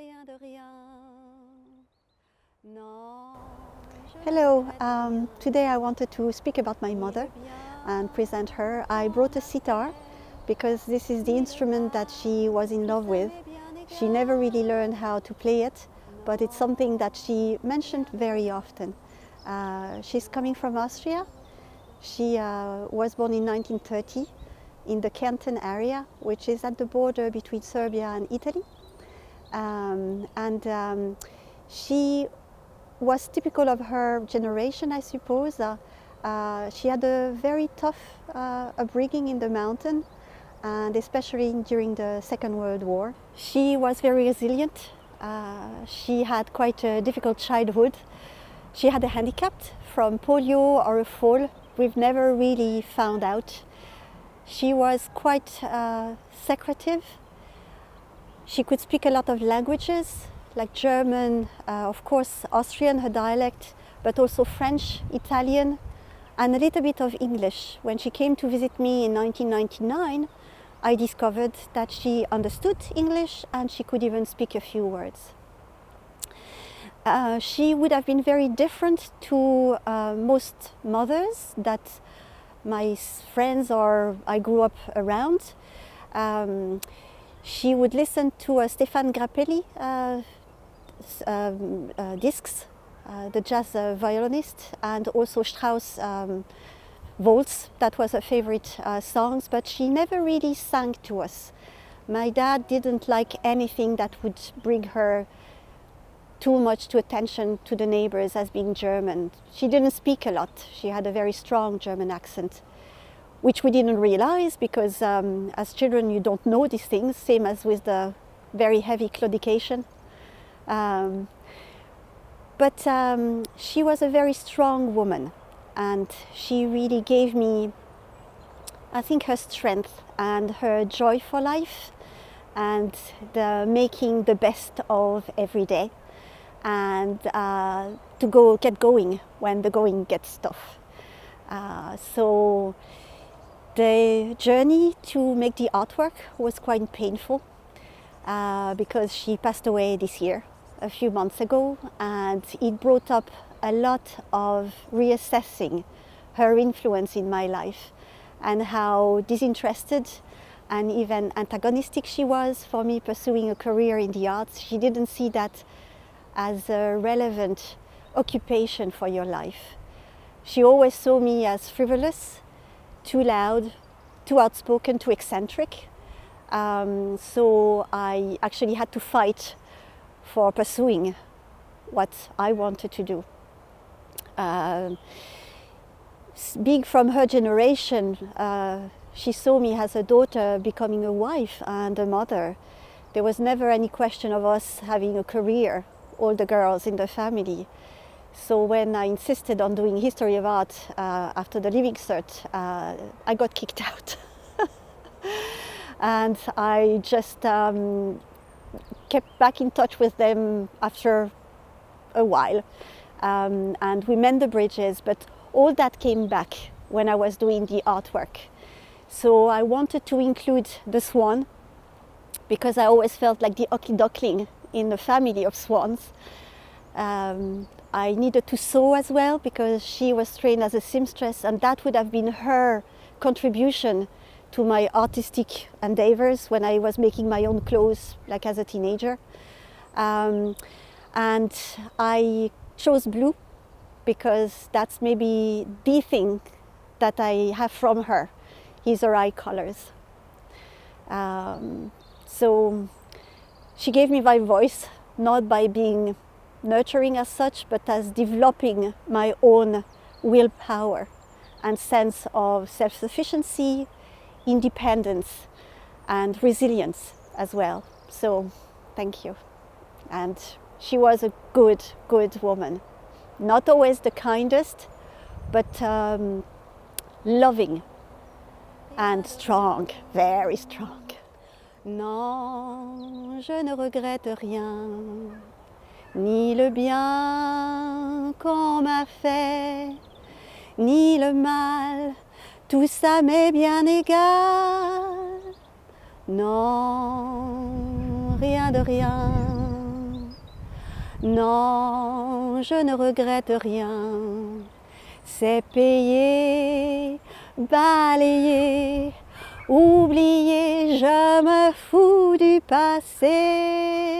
rien de rien. Non. Hello, today I wanted to speak about my mother and present her. I brought a sitar because this is the instrument that she was in love with. She never really learned how to play it, but it's something that she mentioned very often. She's coming from Austria. She was born in 1930 in the Canton area, which is at the border between Serbia and Italy. She was typical of her generation, I suppose. She had a very tough upbringing in the mountain, and especially during the Second World War. She was very resilient. She had quite a difficult childhood. She had a handicap from polio or a fall. We've never really found out. She was quite secretive. She could speak a lot of languages, like German, of course, Austrian, her dialect, but also French, Italian, and a little bit of English. When she came to visit me in 1999, I discovered that she understood English and she could even speak a few words. She would have been very different to most mothers that my friends or I grew up around. She would listen to Stéphane Grappelli discs, the jazz violinist, and also Strauss waltz. That was her favorite songs, but she never really sang to us. My dad didn't like anything that would bring her too much to attention to the neighbors as being German. She didn't speak a lot. She had a very strong German accent, which we didn't realize because as children you don't know these things, same as with the very heavy claudication. But she was a very strong woman, and she really gave me, I think, her strength and her joy for life and the making the best of every day, and to get going when the going gets tough. So the journey to make the artwork was quite painful because she passed away this year, a few months ago, and it brought up a lot of reassessing her influence in my life and how disinterested and even antagonistic she was for me pursuing a career in the arts. She didn't see that as a relevant occupation for your life. She always saw me as frivolous, too loud, too outspoken, too eccentric. So I actually had to fight for pursuing what I wanted to do. Being from her generation, she saw me as a daughter becoming a wife and a mother. There was never any question of us having a career, all the girls in the family. So when I insisted on doing history of art after the Living Cert, I got kicked out. And I just kept back in touch with them after a while. And we mend the bridges, but all that came back when I was doing the artwork. So I wanted to include the swan because I always felt like the ugly duckling in the family of swans. I needed to sew as well because she was trained as a seamstress, and that would have been her contribution to my artistic endeavors when I was making my own clothes, like as a teenager. And I chose blue because that's maybe the thing that I have from her, is her eye colors. So she gave me my voice, not by being nurturing as such, but as developing my own willpower and sense of self-sufficiency, independence, and resilience as well. So thank you. And she was a good woman. Not always the kindest, but loving and strong, very strong. Non, je ne regrette rien, ni le bien qu'on m'a fait, ni le mal, tout ça m'est bien égal. Non, rien de rien. Non, je ne regrette rien. C'est payé, balayé, oublié, je me fous du passé.